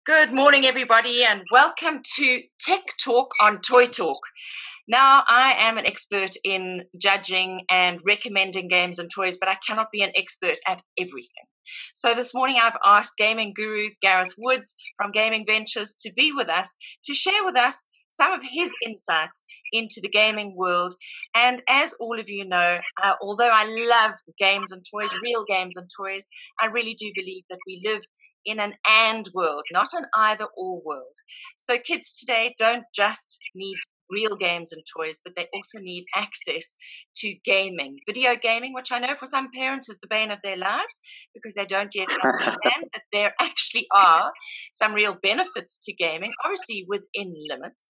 Good morning, everybody, and welcome to Tech Talk on Toy Talk. Now, I am an expert in judging and recommending games and toys, but I cannot be an expert at everything. So this morning, I've asked gaming guru Gareth Woods from Gaming Ventures to be with us, to share with us some of his insights into the gaming world. And as all of you know, although I love games and toys, real games and toys, I really do believe that we live in an and world, not an either or world. So kids today don't just need real games and toys, but they also need access to gaming, video gaming, which I know for some parents is the bane of their lives because they don't yet understand that there actually are some real benefits to gaming, obviously within limits.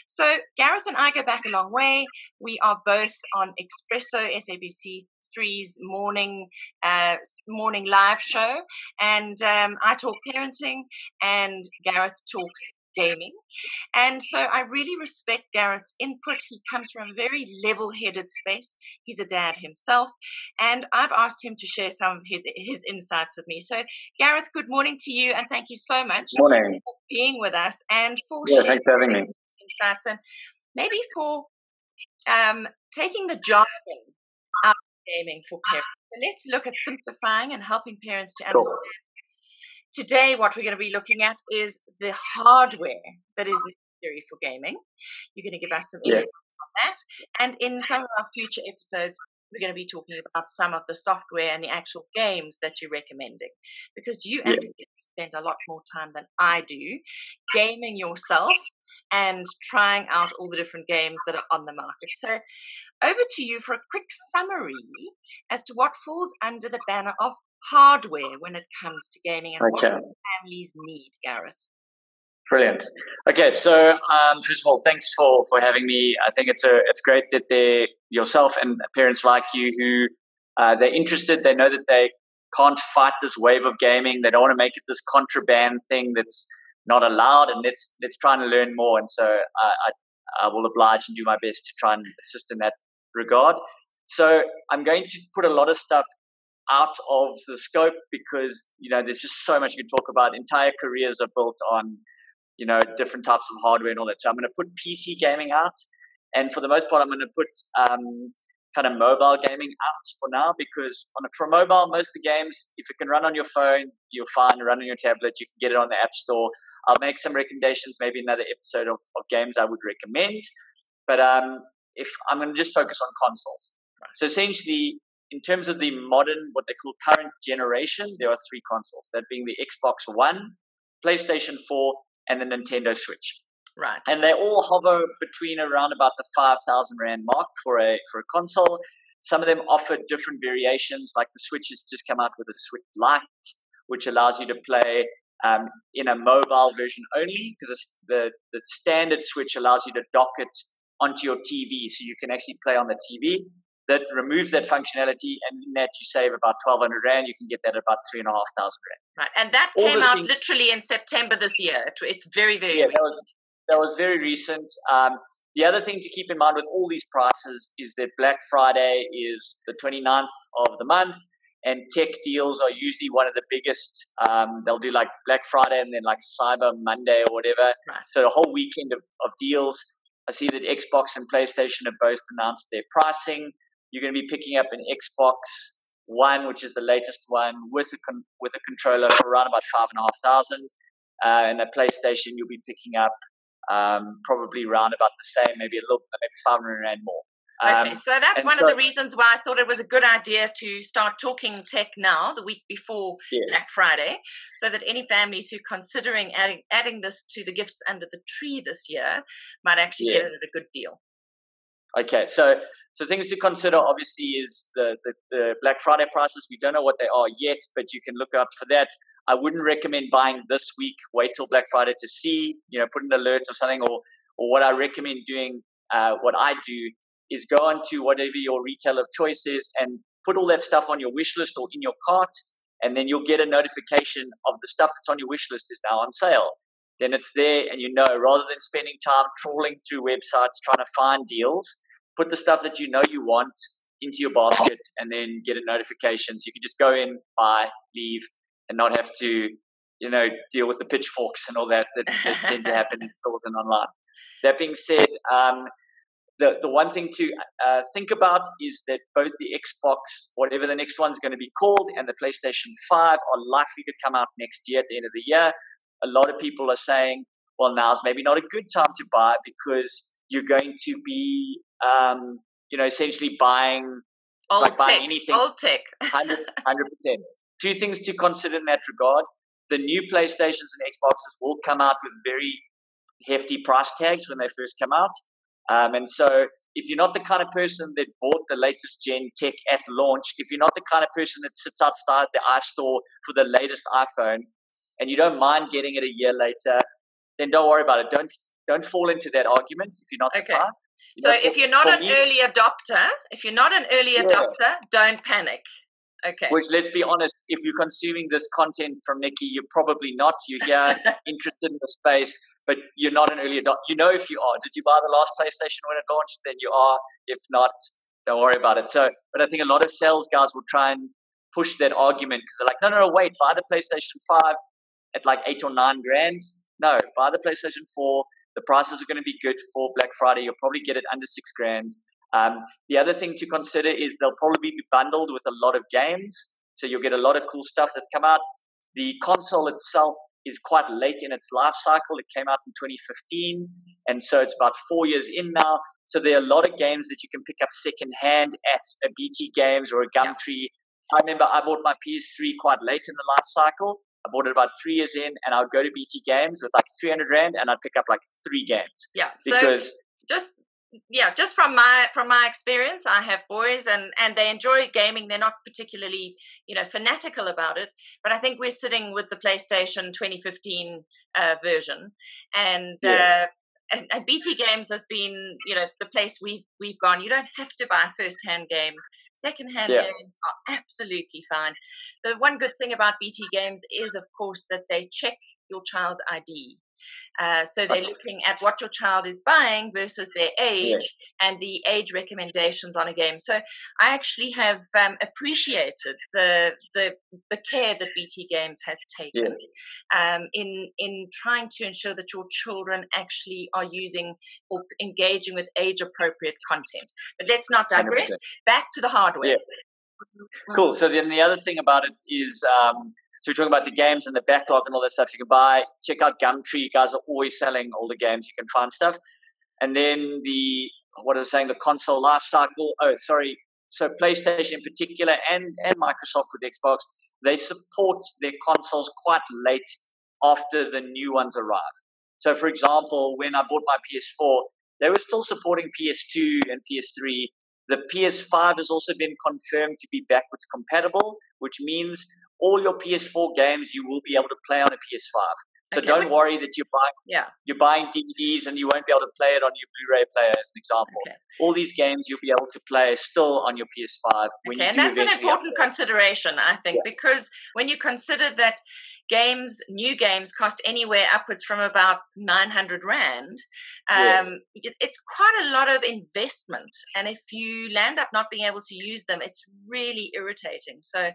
So Gareth and I go back a long way. We are both on Espresso, SABC 3's morning live show, and I talk parenting and Gareth talks gaming. And so I really respect Gareth's input. He comes from a very level-headed space. He's a dad himself, and I've asked him to share some of his insights with me. So Gareth, good morning to you, and thank you so much for being with us and for sharing thanks for having me. Insights, and maybe for taking the jargon out of gaming for parents. So let's look at simplifying and helping parents to understand. Cool. Today, what we're going to be looking at is the hardware that is necessary for gaming. You're going to give us some insights on that. And in some of our future episodes, we're going to be talking about some of the software and the actual games that you're recommending. Because you actually spend a lot more time than I do gaming yourself and trying out all the different games that are on the market. So over to you for a quick summary as to what falls under the banner of hardware when it comes to gaming and what families need, Gareth. Brilliant. Okay, so first of all, thanks for having me. I think it's great that they yourself and parents like you who they're interested. They know that they can't fight this wave of gaming. They don't want to make it this contraband thing that's not allowed. And let's try and learn more. And so I will oblige and do my best to try and assist in that regard. So I'm going to put a lot of stuff out of the scope because, there's just so much you can talk about. Entire careers are built on, different types of hardware and all that. So I'm going to put PC gaming out. And for the most part, I'm going to put kind of mobile gaming out for now because for mobile, most of the games, if it can run on your phone, you're fine. Run on your tablet, you can get it on the App Store. I'll make some recommendations, maybe another episode of games I would recommend. But if I'm going to just focus on consoles. So essentially, in terms of the modern, what they call current generation, there are three consoles, that being the Xbox One, PlayStation 4, and the Nintendo Switch. Right. And they all hover between around about the 5,000 Rand mark for a console. Some of them offer different variations, like the Switch has just come out with a Switch Lite, which allows you to play in a mobile version only, because the standard Switch allows you to dock it onto your TV, so you can actually play on the TV. That removes that functionality, and in that you save about 1,200 Rand. You can get that at about 3,500 Rand. Right, and that came out literally in September this year. It's very, very recent. That was very recent. The other thing to keep in mind with all these prices is that Black Friday is the 29th of the month, and tech deals are usually one of the biggest. They'll do like Black Friday and then like Cyber Monday or whatever. Right. So a whole weekend of deals. I see that Xbox and PlayStation have both announced their pricing. You're going to be picking up an Xbox One, which is the latest one, with a controller for around about 5,500. And a PlayStation, you'll be picking up probably around about the same, maybe 500 Rand more. Okay, so that's one of the reasons why I thought it was a good idea to start talking tech now, the week before Black Friday, so that any families who are considering adding this to the gifts under the tree this year might actually get it at a good deal. Okay, so things to consider obviously is the Black Friday prices. We don't know what they are yet, but you can look up for that. I wouldn't recommend buying this week. Wait till Black Friday to see, put an alert or something, or what I recommend doing, what I do is go on to whatever your retailer of choice is and put all that stuff on your wish list or in your cart, and then you'll get a notification of the stuff that's on your wish list is now on sale. Then it's there, and rather than spending time trawling through websites trying to find deals, put the stuff that you want into your basket and then get a notification. So you can just go in, buy, leave, and not have to deal with the pitchforks and all that tend to happen in stores and online. That being said, the one thing to think about is that both the Xbox, whatever the next one's going to be called, and the PlayStation 5 are likely to come out next year at the end of the year. A lot of people are saying, well, now's maybe not a good time to buy because you're going to be, essentially buying, buying anything. Old tech. 100%. Two things to consider in that regard. The new PlayStations and Xboxes will come out with very hefty price tags when they first come out. And so if you're not the kind of person that bought the latest gen tech at launch, if you're not the kind of person that sits outside the iStore for the latest iPhone and you don't mind getting it a year later, then don't worry about it. Don't fall into that argument if you're not the type. So if you're not an early adopter, don't panic. Okay. Which, let's be honest, if you're consuming this content from Nikki, you're probably not. You're here interested in the space, but you're not an early adopter. If you are. Did you buy the last PlayStation when it launched? Then you are. If not, don't worry about it. So, but I think a lot of sales guys will try and push that argument because they're like, no, wait, buy the PlayStation 5 at like $8 or $9 grand. No, buy the PlayStation 4. The prices are going to be good for Black Friday. You'll probably get it under $6 grand. The other thing to consider is they'll probably be bundled with a lot of games. So you'll get a lot of cool stuff that's come out. The console itself is quite late in its life cycle. It came out in 2015. And so it's about 4 years in now. So there are a lot of games that you can pick up secondhand at a BT Games or a Gumtree. I remember I bought my PS3 quite late in the life cycle. I bought it about 3 years in, and I would go to BT Games with like 300 rand, and I'd pick up like 3 games. Yeah, because just from my experience, I have boys and they enjoy gaming. They're not particularly fanatical about it, but I think we're sitting with the PlayStation 2015 version, and BT Games has been the place we've gone. You don't have to buy first-hand games. Second-hand games are absolutely fine. The one good thing about BT Games is, of course, that they check your child's ID. So they're looking at what your child is buying versus their age and the age recommendations on a game. So I actually have appreciated the care that BT Games has taken in trying to ensure that your children actually are using or engaging with age-appropriate content. But let's not digress. 100%. Back to the hardware. Cool. So then the other thing about it is so we're talking about the games and the backlog and all that stuff you can buy. Check out Gumtree. You guys are always selling all the games. You can find stuff. And then the console life cycle. So PlayStation in particular and Microsoft with Xbox, they support their consoles quite late after the new ones arrive. So for example, when I bought my PS4, they were still supporting PS2 and PS3. The PS5 has also been confirmed to be backwards compatible, which means all your PS4 games you will be able to play on a PS5. So don't worry that you're buying DVDs and you won't be able to play it on your Blu-ray player, as an example. Okay. All these games you'll be able to play still on your PS5. And that's an important consideration, I think, because when you consider that new games cost anywhere upwards from about 900 rand. It's quite a lot of investment. And if you land up not being able to use them, it's really irritating. So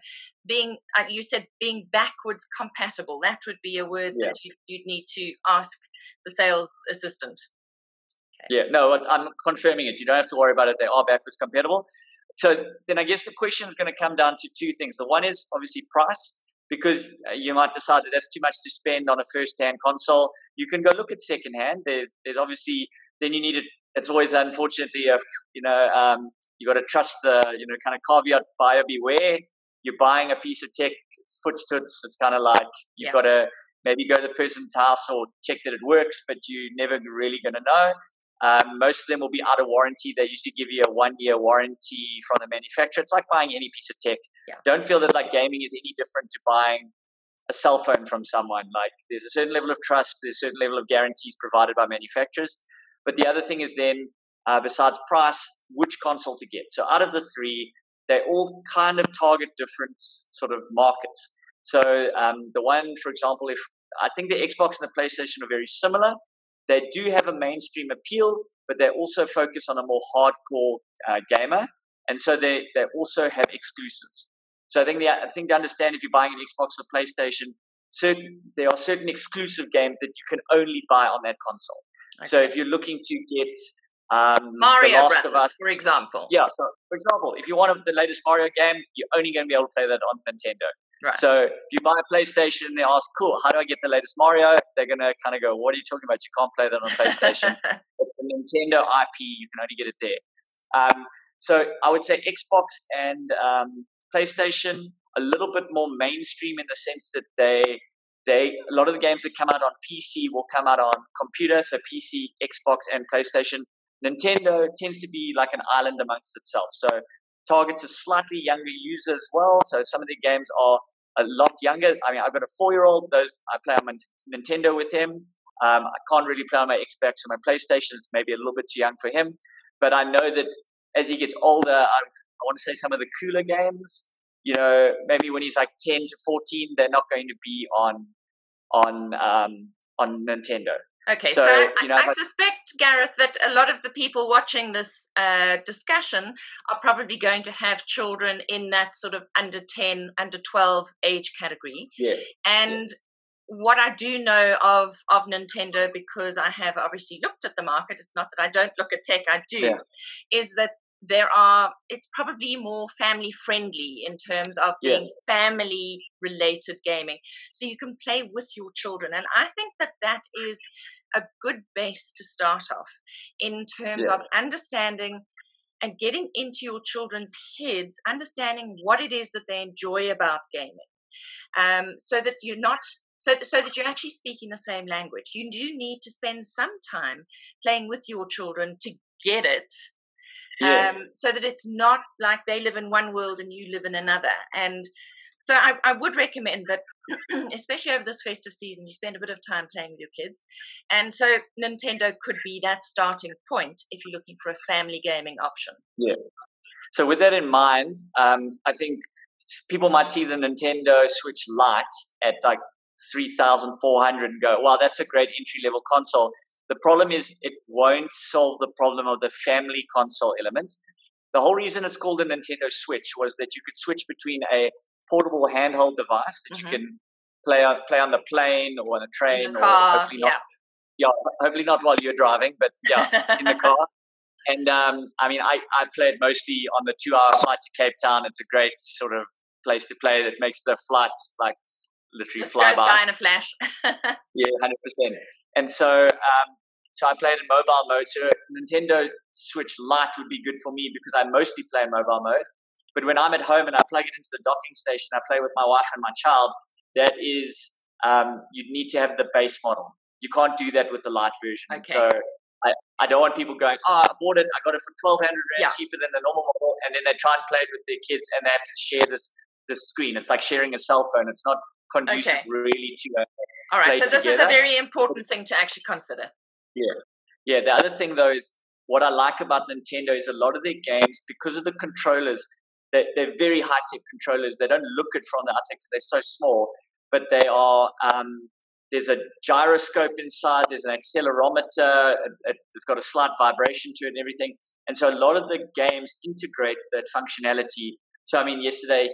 being backwards compatible, that would be a word that you'd need to ask the sales assistant. Okay. Yeah, no, I'm confirming it. You don't have to worry about it. They are backwards compatible. So then I guess the question is going to come down to two things. The one is obviously price. Because you might decide that that's too much to spend on a first-hand console. You can go look at second-hand. There's obviously, then you need it. It's always unfortunately, you got to trust the, kind of caveat, buyer beware. You're buying a piece of tech, foots. It's kind of like you've got to maybe go to the person's house or check that it works, but you're never really going to know. Most of them will be out of warranty. They usually give you a 1-year warranty from the manufacturer. It's like buying any piece of tech. Yeah. Don't feel that like gaming is any different to buying a cell phone from someone. Like there's a certain level of trust, there's a certain level of guarantees provided by manufacturers. But the other thing is then, besides price, which console to get. So out of the three, they all kind of target different sort of markets. So the one, for example, I think the Xbox and the PlayStation are very similar. They do have a mainstream appeal, but they also focus on a more hardcore gamer. And so they also have exclusives. So I think to understand if you're buying an Xbox or PlayStation, there are certain exclusive games that you can only buy on that console. Okay. So if you're looking to get Mario The Last Brothers, of Us, for example. Yeah, so for example, if you want the latest Mario game, you're only going to be able to play that on Nintendo. Right. So if you buy a PlayStation, they ask, cool, how do I get the latest Mario? They're going to kind of go, what are you talking about? You can't play that on PlayStation. It's a Nintendo IP. You can only get it there. So I would say Xbox and PlayStation, a little bit more mainstream in the sense that a lot of the games that come out on PC will come out on computer, so PC, Xbox, and PlayStation. Nintendo tends to be like an island amongst itself. So targets a slightly younger user as well. So some of the games are a lot younger. I mean, I've got a 4-year-old. I play on my Nintendo with him. I can't really play on my Xbox or my PlayStation. It's maybe a little bit too young for him. But I know that as he gets older, I want to say some of the cooler games, maybe when he's like 10 to 14, they're not going to be on Nintendo. Okay, so I suspect, Gareth, that a lot of the people watching this discussion are probably going to have children in that sort of under 10, under 12 age category. Yeah. And what I do know of Nintendo, because I have obviously looked at the market, it's not that I don't look at tech, I do, is that it's probably more family friendly in terms of being family related gaming. So you can play with your children. And I think that is a good base to start off in terms of understanding and getting into your children's heads, understanding what it is that they enjoy about gaming. So that you're not so that you're actually speaking the same language. You do need to spend some time playing with your children to get it. So that it's not like they live in one world and you live in another. And so I would recommend that, especially over this festive season, you spend a bit of time playing with your kids. And so Nintendo could be that starting point if you're looking for a family gaming option. Yeah. So with that in mind, I think people might see the Nintendo Switch Lite at like 3,400 and go, wow, that's a great entry-level console. The problem is it won't solve the problem of the family console element. The whole reason it's called a Nintendo Switch was that you could switch between a portable handheld device that you can play on the plane or on a train, in the car, or hopefully not. Yeah, hopefully not while you're driving, but in the car. And I mean, I played mostly on the 2-hour flight to Cape Town. It's a great sort of place to play that makes the flight like literally fly by. In a flash. Yeah, 100%. And so I played in mobile mode. So Nintendo Switch Lite would be good for me because I mostly play in mobile mode. But when I'm at home and I plug it into the docking station, I play with my wife and my child. That is, you'd need to have the base model. You can't do that with the Lite version. Okay. So I don't want people going, I bought it, I got it for 1,200 rand cheaper than the normal model, and then they try and play it with their kids and they have to share this screen. It's like sharing a cell phone. It's not conducive really to all right, so this together. Is a very important thing to actually consider. Yeah. The other thing though is what I like about Nintendo is a lot of their games, because of the controllers, they're very high-tech controllers. They don't look it from the outside because they're so small, but they are. There's a gyroscope inside. There's an accelerometer. It's got a slight vibration to it and everything. And so a lot of the games integrate that functionality. So I mean, yesterday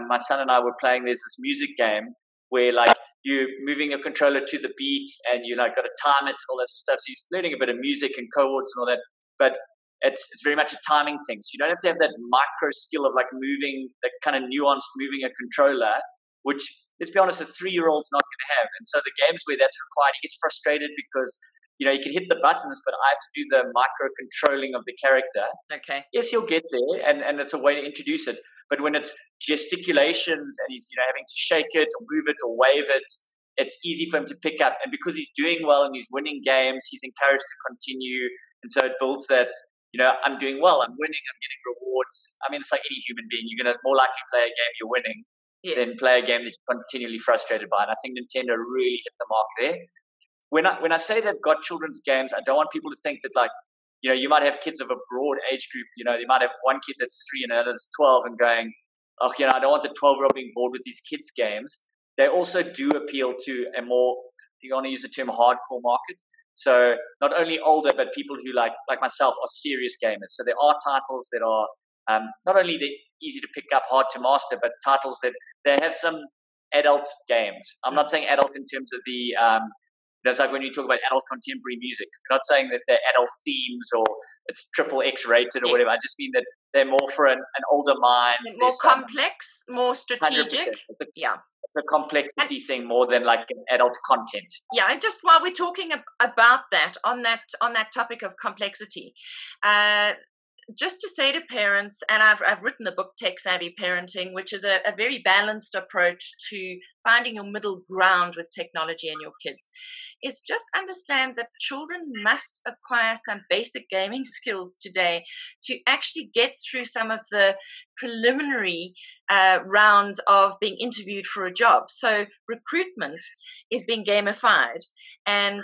my son and I were playing. There's this music game where like you're moving a controller to the beat and you like got to time it and all that stuff. So he's learning a bit of music and chords and all that, but it's very much a timing thing. So you don't have to have that micro skill of like moving, that kind of nuanced moving a controller, which, let's be honest, a 3-year-old's not going to have. And so the games where that's required, he gets frustrated because, you can hit the buttons, but I have to do the micro controlling of the character. Okay. Yes, he'll get there, and it's a way to introduce it. But when it's gesticulations and he's, having to shake it or move it or wave it, it's easy for him to pick up. And because he's doing well and he's winning games, he's encouraged to continue. And so it builds that, I'm doing well, I'm winning, I'm getting rewards. I mean, it's like any human being. You're going to more likely play a game you're winning than play a game that you're continually frustrated by. And I think Nintendo really hit the mark there. When I say they've got children's games, I don't want people to think that like, you might have kids of a broad age group. They might have one kid that's 3 and another that's 12 and going, oh, I don't want the 12-year-old being bored with these kids' games. They also do appeal to a more, you want to use the term hardcore market. So not only older, but people who like myself are serious gamers. So there are titles that are not only they're easy to pick up, hard to master, but titles that they have some adult games. I'm not saying adult in terms of the that's like when you talk about adult contemporary music. I'm not saying that they're adult themes or it's triple X rated or whatever. I just mean that they're more for an older mind. More complex, more strategic. It's a complexity thing more than like an adult content. Yeah, and just while we're talking about that, on that topic of complexity, just to say to parents, and I've written the book Tech Savvy Parenting, which is a very balanced approach to finding your middle ground with technology and your kids, is just understand that children must acquire some basic gaming skills today to actually get through some of the preliminary rounds of being interviewed for a job. So recruitment is being gamified, and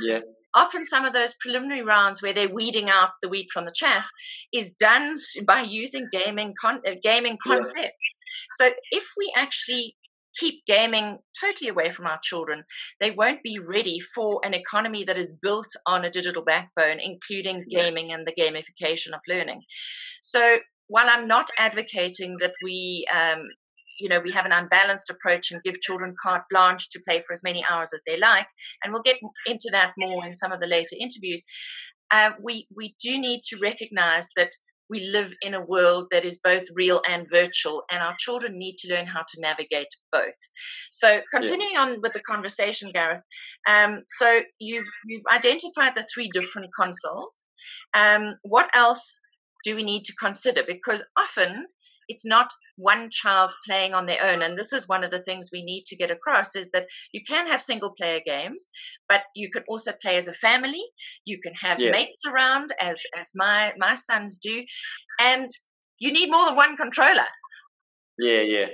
often some of those preliminary rounds where they're weeding out the wheat from the chaff is done by using gaming concepts. So if we actually keep gaming totally away from our children, they won't be ready for an economy that is built on a digital backbone, including gaming and the gamification of learning. So while I'm not advocating that we have an unbalanced approach and give children carte blanche to play for as many hours as they like, and we'll get into that more in some of the later interviews, we do need to recognize that we live in a world that is both real and virtual, and our children need to learn how to navigate both. So continuing on with the conversation, Gareth, so you've identified the 3 different consoles. What else do we need to consider? Because often it's not one child playing on their own. And this is one of the things we need to get across, is that you can have single player games, but you can also play as a family. You can have mates around, as my sons do. And you need more than one controller. Yeah.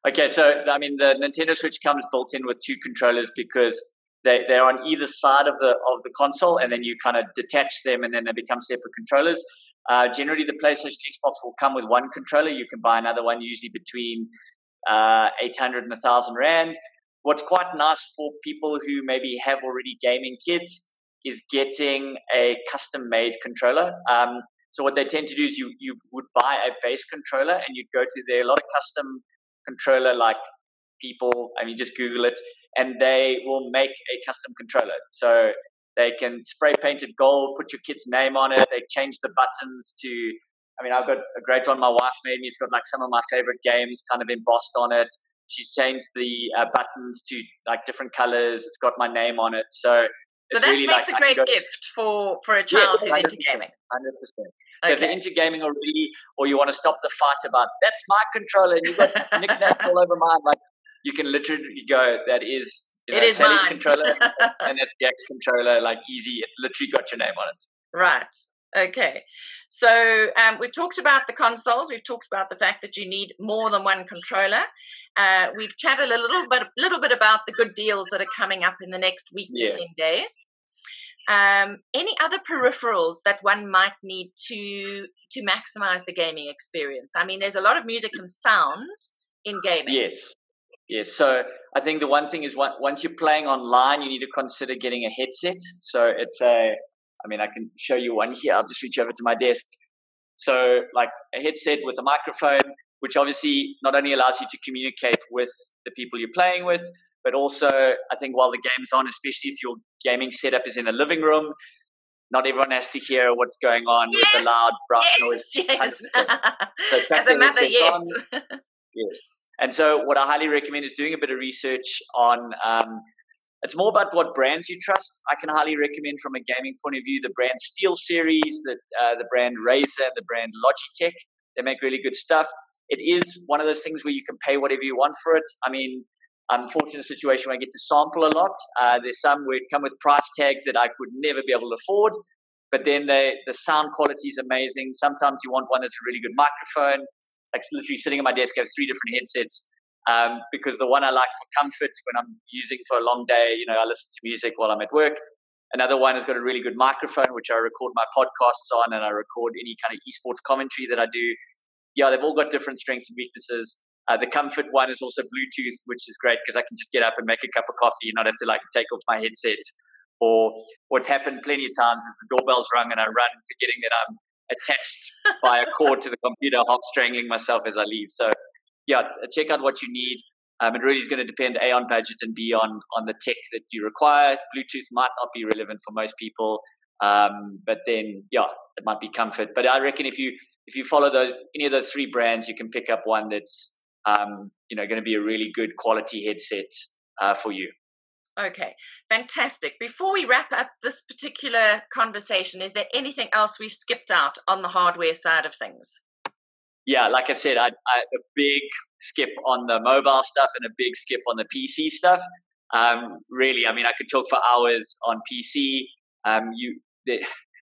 Okay, so I mean the Nintendo Switch comes built in with 2 controllers because they're on either side of the console, and then you kind of detach them and then they become separate controllers. Generally, the PlayStation Xbox will come with 1 controller. You can buy another one, usually between 800 and 1,000 Rand. What's quite nice for people who maybe have already gaming kids is getting a custom-made controller. So what they tend to do is you would buy a base controller and you'd go to there. A lot of custom controller like people, I mean, just Google it, and they will make a custom controller. So they can spray paint it gold, put your kid's name on it. They change the buttons to, I mean, I've got a great one my wife made me. It's got like some of my favorite games kind of embossed on it. She's changed the buttons to like different colors. It's got my name on it. So that really makes a great gift for a child who's into gaming. 100%. So if they're into gaming already, or you want to stop the fight about, that's my controller and you've got knickknacks all over mine, like you can literally go, that is, it is Sally's mine. Controller and it's Jack's controller, like easy. It literally got your name on it. Right. Okay. So we've talked about the consoles. We've talked about the fact that you need more than one controller. We've chatted a little bit about the good deals that are coming up in the next week to 10 days. Any other peripherals that one might need to maximize the gaming experience? I mean, there's a lot of music and sounds in gaming. Yes. So I think the one thing is once you're playing online, you need to consider getting a headset. So it's I can show you one here. I'll just reach over to my desk. So like a headset with a microphone, which obviously not only allows you to communicate with the people you're playing with, but also I think while the game's on, especially if your gaming setup is in a living room, not everyone has to hear what's going on with the loud, bright noise. Yes. So as a mother, yes. Yes. And so what I highly recommend is doing a bit of research on, it's more about what brands you trust. I can highly recommend from a gaming point of view, the brand Steel Series, the brand Razer, the brand Logitech. They make really good stuff. It is one of those things where you can pay whatever you want for it. I mean, I'm unfortunate in a situation where I get to sample a lot. There's some where it come with price tags that I could never be able to afford. But then the sound quality is amazing. Sometimes you want one that's a really good microphone. Like literally sitting at my desk, I have 3 different headsets because the one I like for comfort when I'm using for a long day, I listen to music while I'm at work. Another one has got a really good microphone, which I record my podcasts on, and I record any kind of esports commentary that I do. Yeah, they've all got different strengths and weaknesses. The comfort one is also Bluetooth, which is great because I can just get up and make a cup of coffee and not have to like take off my headset. Or what's happened plenty of times is the doorbell's rung and I run forgetting that I'm attached by a cord to the computer, half strangling myself as I leave. So yeah, check out what you need. It really is going to depend, A, on budget, and B, on the tech that you require. Bluetooth might not be relevant for most people, but then, yeah, it might be comfort. But I reckon if you follow any of those three brands, you can pick up one that's going to be a really good quality headset for you. Okay, fantastic. Before we wrap up this particular conversation, is there anything else we've skipped out on the hardware side of things? Yeah, like I said, a big skip on the mobile stuff and a big skip on the PC stuff. Really, I mean, I could talk for hours on PC.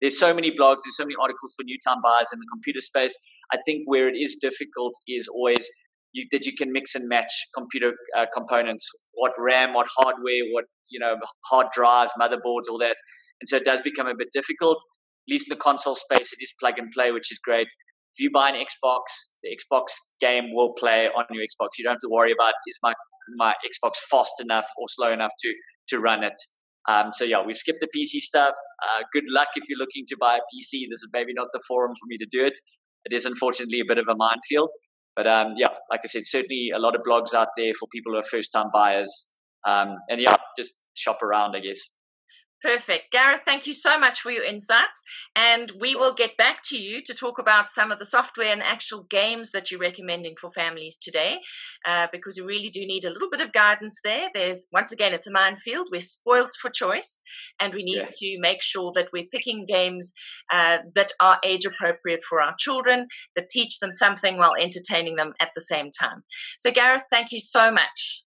There's so many blogs, there's so many articles for new-time buyers in the computer space. I think where it is difficult is always that you can mix and match computer components, what RAM, what hardware, what hard drives, motherboards, all that. And so it does become a bit difficult. At least in the console space, it is plug and play, which is great. If you buy an Xbox, the Xbox game will play on your Xbox. You don't have to worry about, is my Xbox fast enough or slow enough to run it. So yeah, we've skipped the PC stuff. Good luck if you're looking to buy a PC. This is maybe not the forum for me to do it. It is unfortunately a bit of a minefield. But yeah, like I said, certainly a lot of blogs out there for people who are first-time buyers. And yeah, just shop around, I guess. Perfect. Gareth, thank you so much for your insights. And we will get back to you to talk about some of the software and actual games that you're recommending for families today, because we really do need a little bit of guidance there. Once again, it's a minefield. We're spoiled for choice, and we need to make sure that we're picking games that are age appropriate for our children, that teach them something while entertaining them at the same time. So, Gareth, thank you so much.